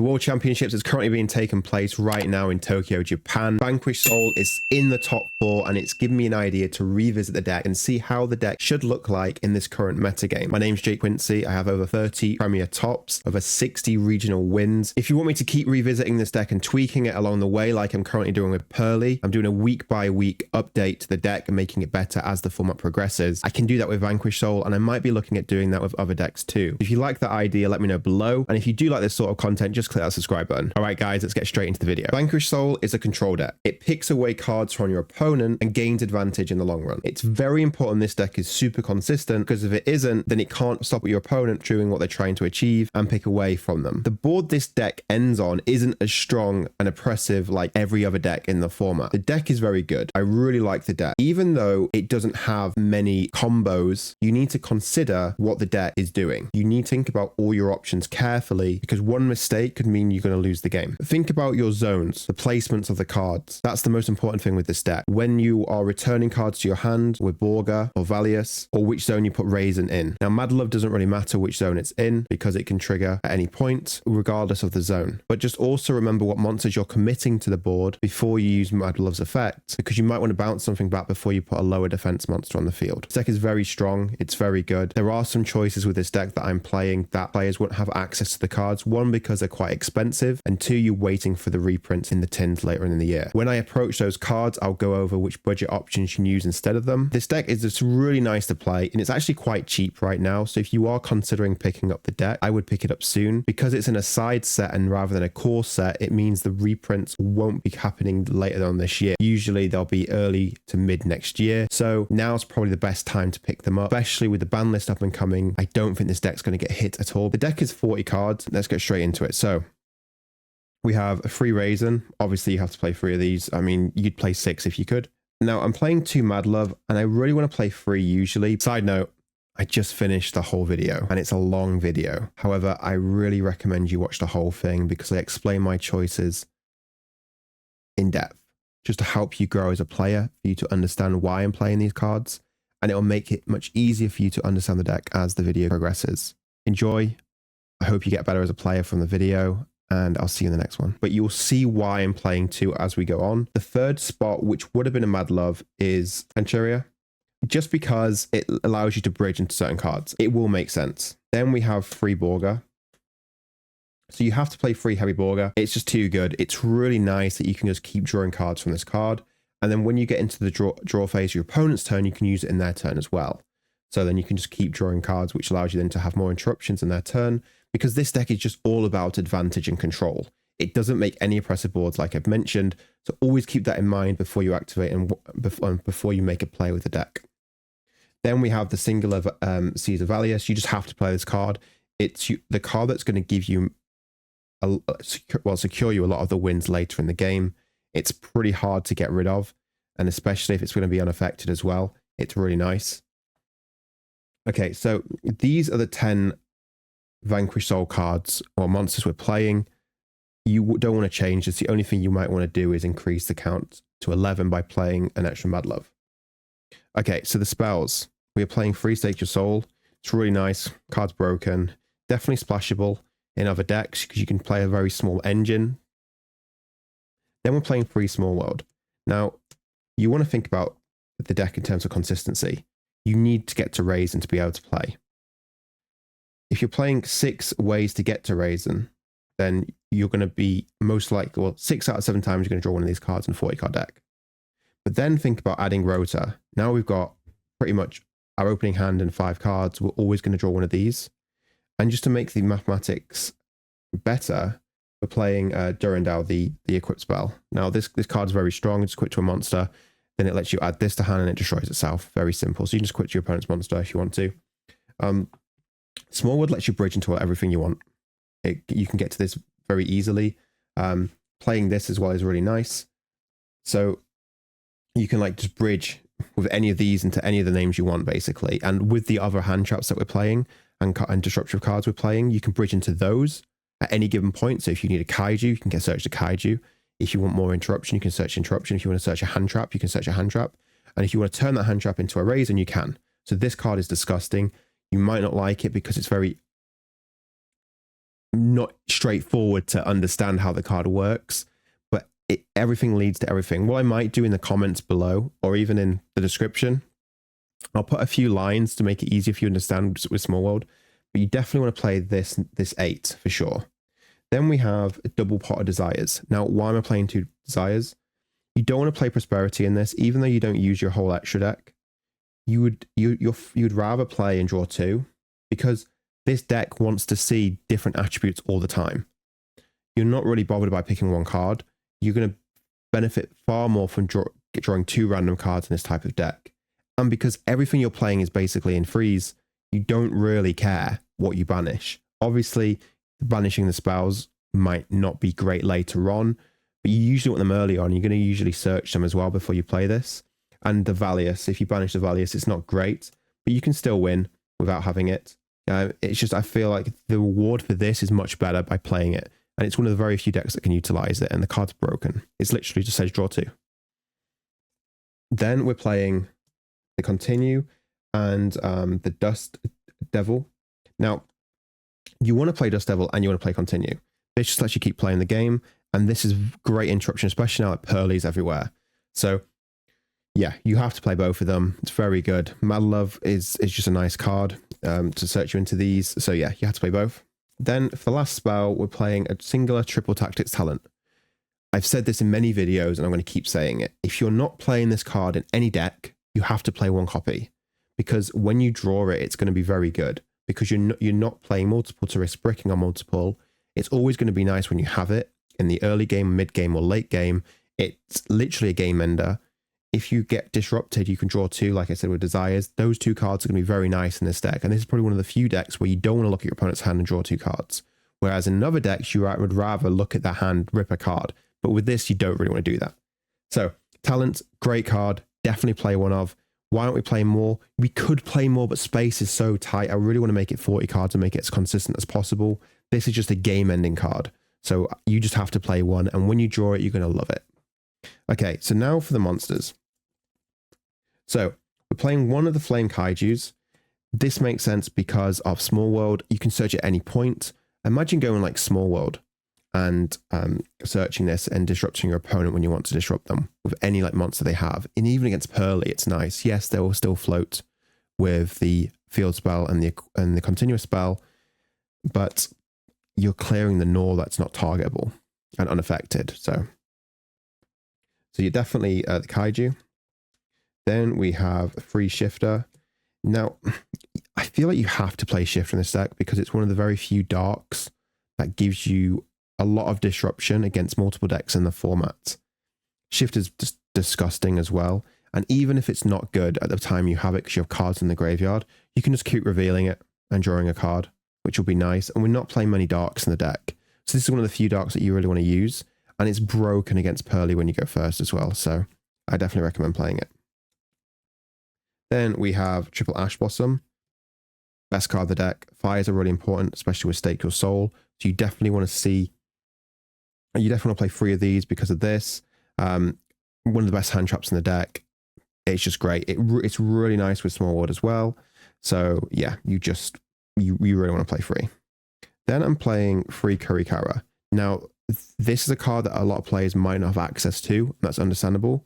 The World Championships is currently being taken place right now in Tokyo, Japan. Vanquish Soul is in the top 4, and it's given me an idea to revisit the deck and see how the deck should look like in this current metagame. My name's Quinsee. I have over 30 Premier tops, over 60 regional wins. If you want me to keep revisiting this deck and tweaking it along the way, like I'm currently doing with Pearly, I'm doing a week by week update to the deck and making it better as the format progresses. I can do that with Vanquish Soul, and I might be looking at doing that with other decks too. If you like that idea, let me know below. And if you do like this sort of content, just click that subscribe button. All right, guys, let's get straight into the video. Vanquish Soul is a control deck. It picks away cards from your opponent and gains advantage in the long run. It's very important this deck is super consistent, because if it isn't, then it can't stop your opponent doing what they're trying to achieve and pick away from them. The board this deck ends on isn't as strong and oppressive like every other deck in the format. The deck is very good. I really like the deck. Even though it doesn't have many combos, you need to consider what the deck is doing. You need to think about all your options carefully, because one mistake could mean you're going to lose the game. Think about your zones, the placements of the cards. That's the most important thing with this deck. When you are returning cards to your hand with Borga or Valius, or which zone you put Razen in. Now, Mad Love doesn't really matter which zone it's in, because it can trigger at any point, regardless of the zone. But just also remember what monsters you're committing to the board before you use Mad Love's effect, because you might want to bounce something back before you put a lower defense monster on the field. This deck is very strong. It's very good. There are some choices with this deck that I'm playing that players won't have access to the cards. One, because they're quite expensive, and two, you're waiting for the reprints in the tins later in the year. When I approach those cards, I'll go over which budget options you can use instead of them. This deck is just really nice to play, and it's actually quite cheap right now. So if you are considering picking up the deck, I would pick it up soon. Because it's in a side set and rather than a core set, it means the reprints won't be happening later on this year. Usually they'll be early to mid next year. So now's probably the best time to pick them up, especially with the ban list up and coming. I don't think this deck's going to get hit at all. The deck is 40 cards. Let's get straight into it. So we have a free Razen. Obviously you have to play 3 of these. I mean, you'd play 6 if you could. Now I'm playing 2 Mad Love, and I really want to play 3 usually. Side note, I just finished the whole video, and it's a long video. However, I really recommend you watch the whole thing, because I explain my choices in depth, just to help you grow as a player, for you to understand why I'm playing these cards, and it will make it much easier for you to understand the deck as the video progresses. Enjoy. I hope you get better as a player from the video, and I'll see you in the next one. But you'll see why I'm playing 2 as we go on. The third spot, which would have been a Mad Love, is Venturia, just because it allows you to bridge into certain cards. It will make sense. Then we have free Borga. So you have to play free heavy Borga. It's just too good. It's really nice that you can just keep drawing cards from this card. And then when you get into the draw phase of your opponent's turn, you can use it in their turn as well. So then you can just keep drawing cards, which allows you then to have more interruptions in their turn, because this deck is just all about advantage and control. It doesn't make any oppressive boards, like I've mentioned. So always keep that in mind before you activate and before you make a play with the deck. Then we have the singular Caesar Valius. You just have to play this card. It's the card that's going to give you, secure you a lot of the wins later in the game. It's pretty hard to get rid of, and especially if it's going to be unaffected as well. It's really nice. Okay, so these are the 10 Vanquish Soul cards or monsters we're playing. You don't want to change this. The only thing you might want to do is increase the count to 11 by playing an extra Mad Love. Okay, so the spells. We are playing Free Stake Your Soul. It's really nice. Card's broken. Definitely splashable in other decks, because you can play a very small engine. Then we're playing Free Small World. Now, you want to think about the deck in terms of consistency. You need to get to Razen to be able to play. If you're playing 6 ways to get to Razen, then you're going to be most likely, well, 6 out of 7 times you're going to draw one of these cards in a 40 card deck. But then think about adding Rota. Now we've got pretty much our opening hand and 5 cards. We're always going to draw one of these. And just to make the mathematics better, we're playing Durandal, the equip spell. Now this card is very strong. It's equipped to a monster. Then it lets you add this to hand and it destroys itself. Very simple. So you can just equip to your opponent's monster if you want to. Smallwood lets you bridge into everything you want. You can get to this very easily. Playing this as well is really nice. So you can like just bridge with any of these into any of the names you want, basically. And with the other hand traps that we're playing and disruptive cards we're playing, you can bridge into those at any given point. So if you need a kaiju, you can get search a kaiju. If you want more interruption, you can search interruption. If you want to search a hand trap, you can search a hand trap. And if you want to turn that hand trap into a Razen, you can. So this card is disgusting. You might not like it because it's very not straightforward to understand how the card works, but everything leads to everything. What I might do in the comments below, or even in the description, I'll put a few lines to make it easier for you to understand with Small World, but you definitely want to play this 8 for sure. Then we have a double pot of Desires. Now, why am I playing 2 Desires? You don't want to play Prosperity in this, even though you don't use your whole extra deck. You'd rather play and draw 2, because this deck wants to see different attributes all the time. You're not really bothered by picking one card. You're going to benefit far more from drawing 2 random cards in this type of deck. And because everything you're playing is basically in freeze, you don't really care what you banish. Obviously, banishing the spells might not be great later on, but you usually want them early on. You're going to usually search them as well before you play this. And the Valius, if you banish the Valius, it's not great, but you can still win without having it. It's just, I feel like the reward for this is much better by playing it. And it's one of the very few decks that can utilize it, and the card's broken. It's literally just says draw 2. Then we're playing the Continue and the Dust Devil. Now, you want to play Dust Devil and you want to play Continue. This just lets you keep playing the game, and this is great interruption, especially now that Pearly's everywhere. So yeah, you have to play both of them. It's very good. Mad Love is just a nice card to search you into these. So yeah, you have to play both. Then for the last spell, we're playing a singular triple tactics talent. I've said this in many videos, and I'm going to keep saying it. If you're not playing this card in any deck, you have to play 1 copy, because when you draw it, it's going to be very good, because you're not playing multiple to risk bricking on multiple. It's always going to be nice when you have it in the early game, mid game, or late game. It's literally a game ender. If you get disrupted, you can draw 2, like I said, with Desires. Those 2 cards are going to be very nice in this deck. And this is probably one of the few decks where you don't want to look at your opponent's hand and draw 2 cards. Whereas in other decks, you would rather look at their hand, rip a card. But with this, you don't really want to do that. So, Talent, great card. Definitely play one of. Why aren't we playing more? We could play more, but space is so tight. I really want to make it 40 cards and make it as consistent as possible. This is just a game-ending card. So, you just have to play one. And when you draw it, you're going to love it. Okay, so now for the monsters. So we're playing one of the Flame Kaijus. This makes sense because of Small World. You can search at any point. Imagine going like Small World and searching this and disrupting your opponent when you want to disrupt them with any like monster they have. And even against Pearly, it's nice. Yes, they will still float with the field spell and the continuous spell, but you're clearing the Gnaw that's not targetable and unaffected. So you're definitely the Kaiju. Then we have a free Shifter. Now, I feel like you have to play Shifter in this deck because it's one of the very few darks that gives you a lot of disruption against multiple decks in the format. Shifter's just disgusting as well. And even if it's not good at the time you have it because you have cards in the graveyard, you can just keep revealing it and drawing a card, which will be nice. And we're not playing many darks in the deck. So this is one of the few darks that you really want to use. And it's broken against Pearly when you go first as well. So I definitely recommend playing it. Then we have Triple Ash Blossom. Best card of the deck. Fires are really important, especially with Stake Your Soul. So you definitely want to see... You definitely want to play 3 of these because of this. One of the best hand traps in the deck. It's just great. It's really nice with Small World as well. So yeah, you really want to play 3. Then I'm playing 3 Kurikara. Now, this is a card that a lot of players might not have access to. And that's understandable.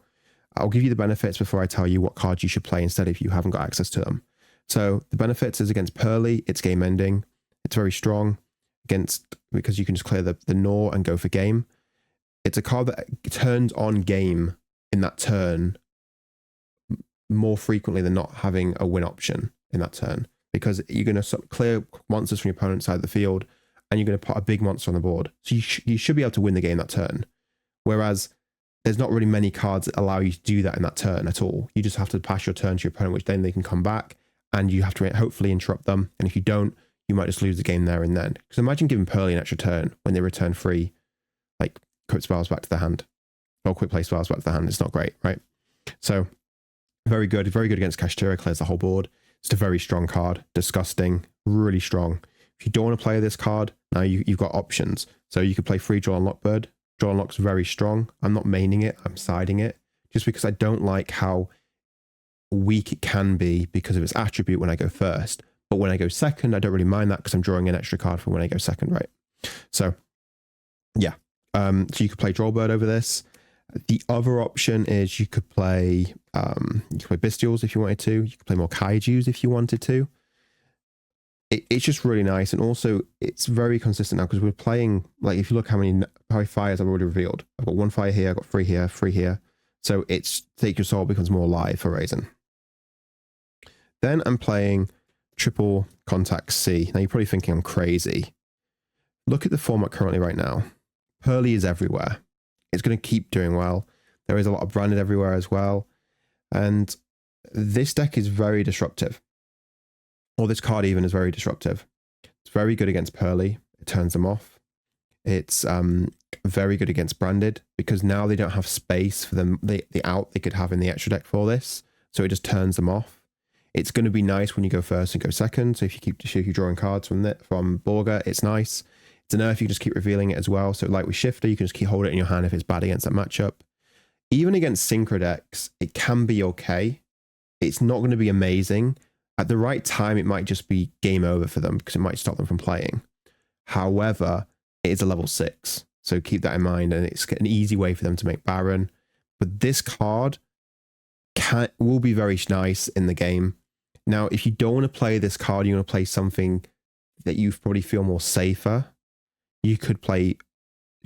I'll give you the benefits before I tell you what cards you should play instead if you haven't got access to them. So the benefits is against Pearly, it's game ending. It's very strong because you can just clear the Gnaw and go for game. It's a card that turns on game in that turn more frequently than not having a win option in that turn, because you're going to clear monsters from your opponent's side of the field and you're going to put a big monster on the board. So you should be able to win the game that turn. Whereas there's not really many cards that allow you to do that in that turn at all. You just have to pass your turn to your opponent, which then they can come back and you have to hopefully interrupt them. And if you don't, you might just lose the game there and then. Because imagine giving Pearly an extra turn when they return 3, like quick spells back to the hand, or quick play spells back to the hand. It's not great, right? So very good against Kashtira, clears the whole board. It's a very strong card, disgusting, really strong. If you don't want to play this card, now you've got options. So you could play 3 Draw Unlock Bird. Draw Unlock's very strong. I'm not maining it, I'm siding it, just because I don't like how weak it can be because of its attribute when I go first. But when I go second, I don't really mind that because I'm drawing an extra card for when I go second, right? So yeah, so you could play Drollbird over this. The other option is you could play Bestials if you wanted to. You could play more Kaijus if you wanted to. It's just really nice, and also it's very consistent now because we're playing, like, if you look how many fires I've already revealed. I've got 1 fire here, I've got 3 here, 3 here. So it's Take Your Soul becomes more alive for Razen. Then I'm playing triple contact C. Now you're probably thinking I'm crazy. Look at the format currently right now. Pearly is everywhere. It's going to keep doing well. There is a lot of branded everywhere as well. And this deck is very disruptive. Or this card even is very disruptive. It's very good against Pearly. It turns them off. It's very good against branded because now they don't have space for them, the out they could have in the extra deck for this. So it just turns them off. It's going to be nice when you go first and go second. So if you're drawing cards from Borga, it's nice. It's a nerf, you can just keep revealing it as well. So like with Shifter, you can just keep holding it in your hand if it's bad against that matchup. Even against Synchro decks, it can be okay. It's not going to be amazing. At the right time, it might just be game over for them because it might stop them from playing. However, it is a level 6. So keep that in mind, and it's an easy way for them to make Baron. But this card will be very nice in the game. Now, if you don't want to play this card, you want to play something that you probably feel more safer, you could play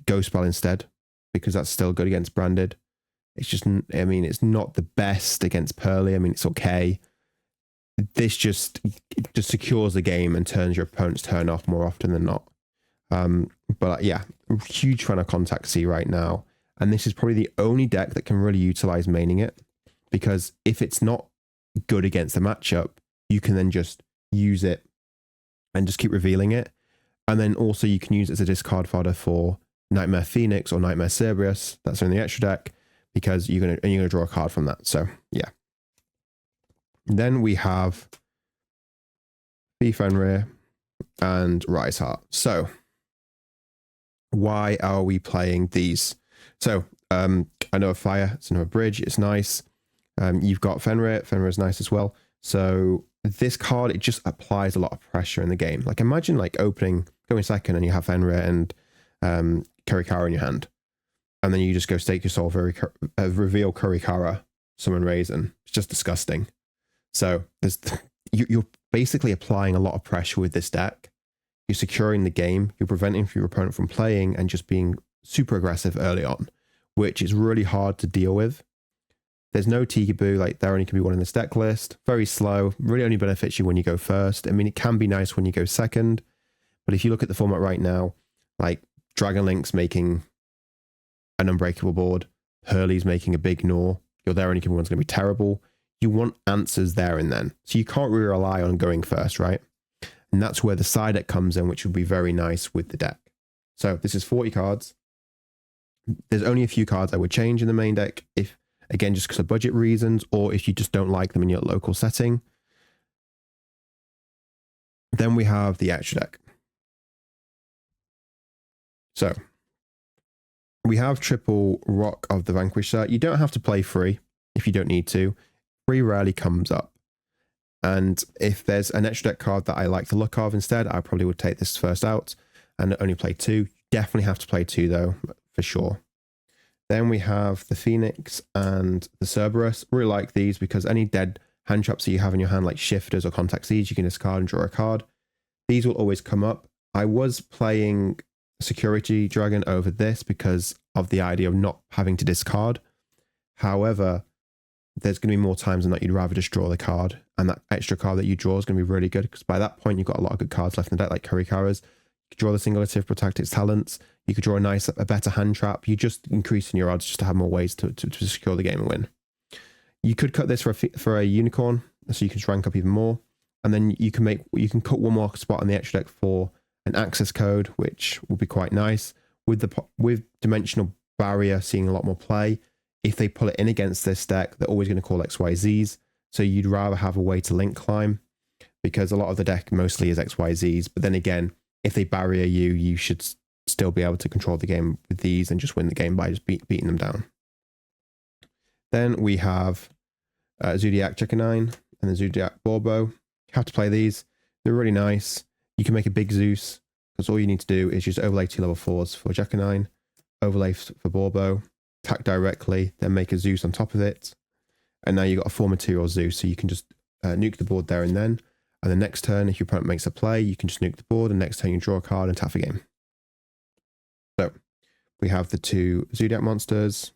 Ghost Spell instead, because that's still good against branded. It's just, I mean, it's not the best against Pearly. I mean, it's okay. This just secures the game and turns your opponent's turn off more often than not. But yeah, huge fan of Contact C right now. And this is probably the only deck that can really utilize maining it, because if it's not good against the matchup, you can then just use it and just keep revealing it. And then also you can use it as a discard fodder for Nightmare Phoenix or Nightmare Cerberus. That's in the extra deck, because you're gonna draw a card from that. So yeah. Then we have Fenrir and Rise Heart. So why are we playing these? So I know a fire, it's another bridge, it's nice. You've got Fenrir is nice as well. So this card, it just applies a lot of pressure in the game. Like imagine like going second and you have Fenrir and Kurikara in your hand. And then you just go Stake Your Soul, reveal Kurikara, summon Razen. It's just disgusting. So you're basically applying a lot of pressure with this deck. You're securing the game. You're preventing your opponent from playing and just being super aggressive early on, which is really hard to deal with. There's no Tikaboo, like there only can be one in this deck list. Very slow, really only benefits you when you go first. I mean, it can be nice when you go second, but if you look at the format right now, like Dragon Link's making an unbreakable board, Hurley's making a big Gnaw, your there only can be one's going to be terrible. You want answers there and then. So you can't really rely on going first, right? And that's where the side deck comes in, which would be very nice with the deck. So this is 40 cards. There's only a few cards I would change in the main deck, if again, just because of budget reasons, or if you just don't like them in your local setting. Then we have the extra deck. So we have triple Rock of the Vanquish set. You don't have to play free if you don't need to. Free rarely comes up. And if there's an extra deck card that I like the look of instead, I probably would take this first out and only play 2. You definitely have to play 2 though, for sure. Then we have the Phoenix and the Cerberus. Really like these because any dead hand traps that you have in your hand, like Shifters or Contact Siege, you can discard and draw a card. These will always come up. I was playing Security Dragon over this because of the idea of not having to discard. However, there's going to be more times than not you'd rather just draw the card, and that extra card that you draw is going to be really good because by that point you've got a lot of good cards left in the deck, like Kurikara's. You could draw the Singulative, protect its talents. You could draw a better hand trap. You just increasing your odds just to have more ways to secure the game and win. You could cut this for a unicorn, so you can rank up even more, and then you can cut one more spot on the extra deck for an access code, which will be quite nice. With Dimensional Barrier seeing a lot more play, if they pull it in against this deck, they're always going to call XYZs. So you'd rather have a way to link climb, because a lot of the deck mostly is XYZs. But then again, if they barrier you, you should still be able to control the game with these and just win the game by just beating them down. Then we have Zodiac Checker-9 and the Zodiac Borbo. You have to play these. They're really nice. You can make a big Zeus, because all you need to do is just overlay 2 level 4s for Jackanine, overlay for Borbo, attack directly, then make a Zeus on top of it. And now you've got a 4 material Zeus, so you can just nuke the board there and then. And the next turn, if your opponent makes a play, you can just nuke the board, and next turn you draw a card and tap the game. So we have the 2 Zodiac monsters.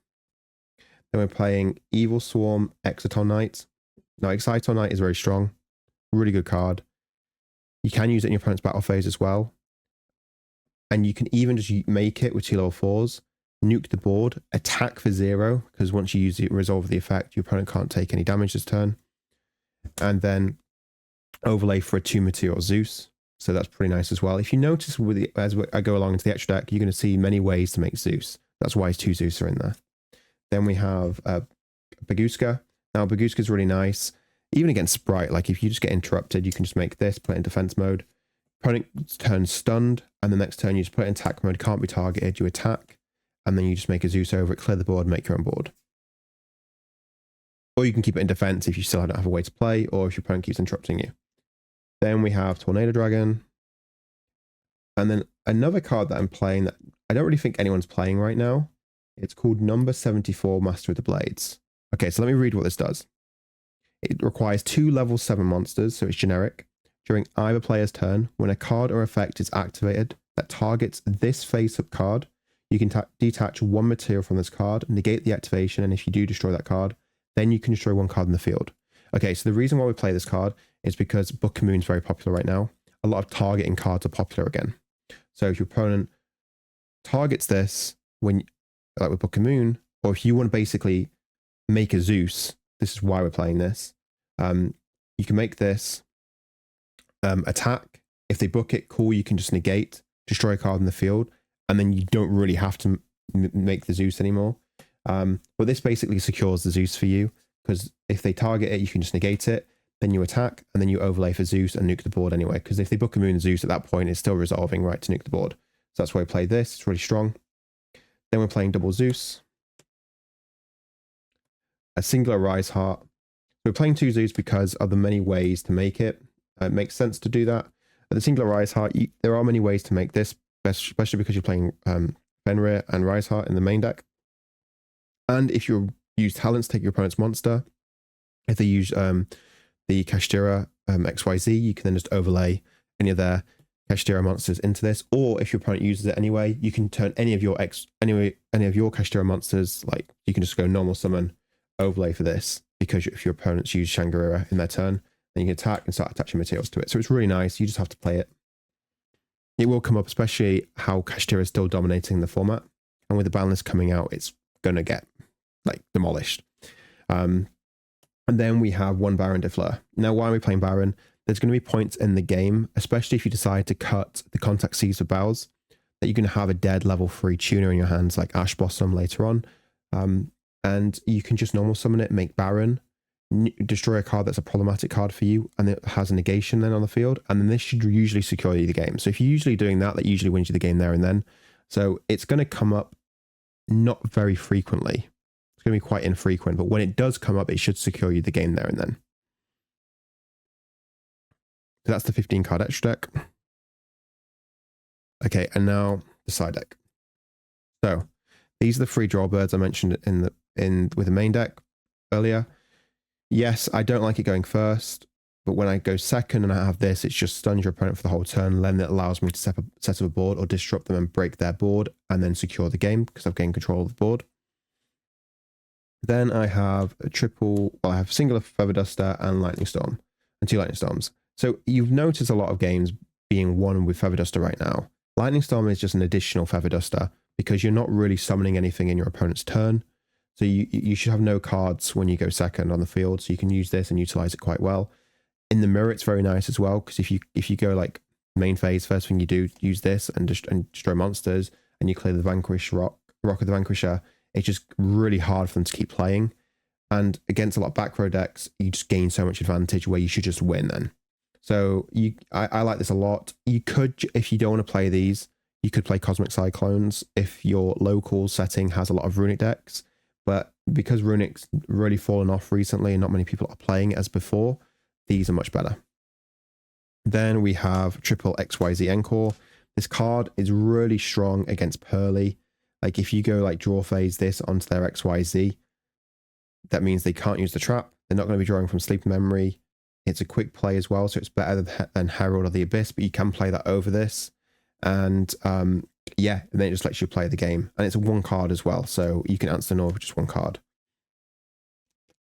Then we're playing Evil Swarm Exciton Knight. Now Exciton Knight is very strong, really good card. You can use it in your opponent's battle phase as well. And you can even just make it with 2 level 4s, nuke the board, attack for 0, because once you use the resolve the effect, your opponent can't take any damage this turn. And then overlay for a 2 material Zeus. So that's pretty nice as well. If you notice as I go along into the extra deck, you're going to see many ways to make Zeus. That's why 2 Zeus are in there. Then we have Baguska. Now Baguska is really nice. Even against Sprite, like if you just get interrupted, you can just make this, put it in defense mode. Opponent turns stunned, and the next turn you just put it in attack mode, can't be targeted, you attack, and then you just make a Zeus over it, clear the board, make your own board. Or you can keep it in defense if you still don't have a way to play, or if your opponent keeps interrupting you. Then we have Tornado Dragon. And then another card that I'm playing that I don't really think anyone's playing right now. It's called Number 74, Master of the Blades. Okay, so let me read what this does. It requires 2 level 7 monsters, so it's generic. During either player's turn, when a card or effect is activated that targets this face-up card, you can detach 1 material from this card, negate the activation, and if you do destroy that card, then you can destroy 1 card in the field. Okay, so the reason why we play this card is because Book of Moon is very popular right now. A lot of targeting cards are popular again. So if your opponent targets this, when, like with Book of Moon, or if you want to basically make a Zeus, this is why we're playing this. You can make this attack. If they book it, cool, you can just negate, destroy a card in the field, and then you don't really have to make the Zeus anymore. But this basically secures the Zeus for you, because if they target it, you can just negate it, then you attack, and then you overlay for Zeus and nuke the board anyway, because if they book a Moon Zeus at that point, it's still resolving, right, to nuke the board. So that's why we play this. It's really strong. Then we're playing double Zeus. A singular Rise Heart. We're playing 2 Zeus because of the many ways to make it. It makes sense to do that. But the singular Rise Heart, there are many ways to make this, especially because you're playing Fenrir and Rise Heart in the main deck. And if you use talents, take your opponent's monster. If they use the Kashtira XYZ, you can then just overlay any of their Kashtira monsters into this. Or if your opponent uses it anyway, you can turn any of your Kashtira monsters, like you can just go normal summon, overlay for this, because if your opponents use Shangri-La in their turn, then you can attack and start attaching materials to it. So it's really nice. You just have to play it. It will come up, especially how Kashtira is still dominating the format. And with the ban list coming out, it's going to get like demolished. And then we have 1 Baron de Fleur. Now, why are we playing Baron? There's going to be points in the game, especially if you decide to cut the contact seeds for Bells, that you're going to have a dead level 3 tuner in your hands, like Ash Blossom later on. And you can just normal summon it, make Baron, destroy a card that's a problematic card for you, and it has a negation then on the field, and then this should usually secure you the game. So if you're usually doing that, that usually wins you the game there and then. So it's going to come up not very frequently. It's going to be quite infrequent, but when it does come up, it should secure you the game there and then. So that's the 15 card extra deck. Okay, and now the side deck. So these are the 3 Drawbirds I mentioned with the main deck earlier. Yes, I don't like it going first, but when I go second and I have this, it just stuns your opponent for the whole turn. Then it allows me to set up a board or disrupt them and break their board and then secure the game because I've gained control of the board. Then I have I have singular Feather Duster and Lightning Storm, and 2 Lightning Storms. So you've noticed a lot of games being won with Feather Duster right now. Lightning Storm is just an additional Feather Duster because you're not really summoning anything in your opponent's turn. So you should have no cards when you go second on the field, so you can use this and utilize it quite well. In the mirror, it's very nice as well, because if you go like main phase, first thing you do, use this and destroy monsters, and you clear the Vanquish Rock of the Vanquisher, it's just really hard for them to keep playing. And against a lot of back row decks, you just gain so much advantage where you should just win then. So I like this a lot. You could, if you don't want to play these, you could play Cosmic Cyclones if your local setting has a lot of Runic decks. But because Runic's really fallen off recently and not many people are playing it as before, these are much better. Then we have triple XYZ Encore. This card is really strong against Pearly. Like if you go like draw phase this onto their XYZ, that means they can't use the trap. They're not going to be drawing from sleep memory. It's a quick play as well, so it's better than Herald of the Abyss, but you can play that over this. And yeah, and then it just lets you play the game. And it's a 1 card as well, so you can answer no with just 1 card.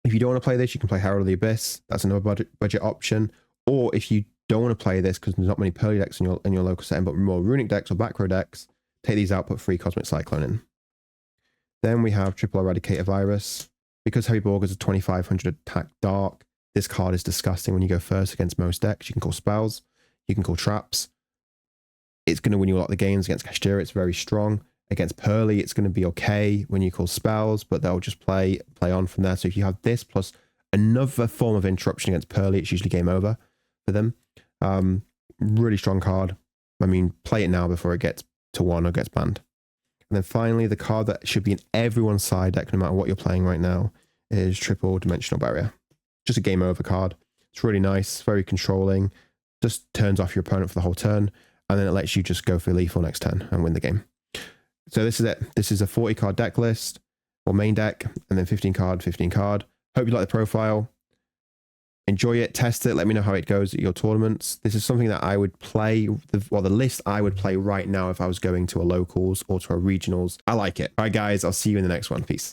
If you don't want to play this, you can play Herald of the Abyss. That's another budget option. Or if you don't want to play this because there's not many Pearly decks in your local setting, but more Runic decks or back row decks, take these out, put 3 Cosmic Cyclone in. Then we have Triple Eradicator Virus. Because Heavy Borg is a 2500 attack dark, this card is disgusting when you go first against most decks. You can call spells, you can call traps. It's going to win you a lot of the games. Against Kashtira, it's very strong. Against Pearly, it's going to be okay when you call spells, but they'll just play on from there. So if you have this plus another form of interruption against Pearly, it's usually game over for them. Really strong card. I mean, play it now before it gets to 1 or gets banned. And then finally, the card that should be in everyone's side deck, no matter what you're playing right now, is Triple Dimensional Barrier. Just a game over card. It's really nice, very controlling. Just turns off your opponent for the whole turn, and then it lets you just go for lethal next turn and win the game. So this is it. This is a 40 card deck list, or main deck, and then 15 card, 15 card. Hope you like the profile. Enjoy it, test it, let me know how it goes at your tournaments. This is something that I would play, the list I would play right now if I was going to a locals or to a regionals. I like it. All right, guys, I'll see you in the next one. Peace.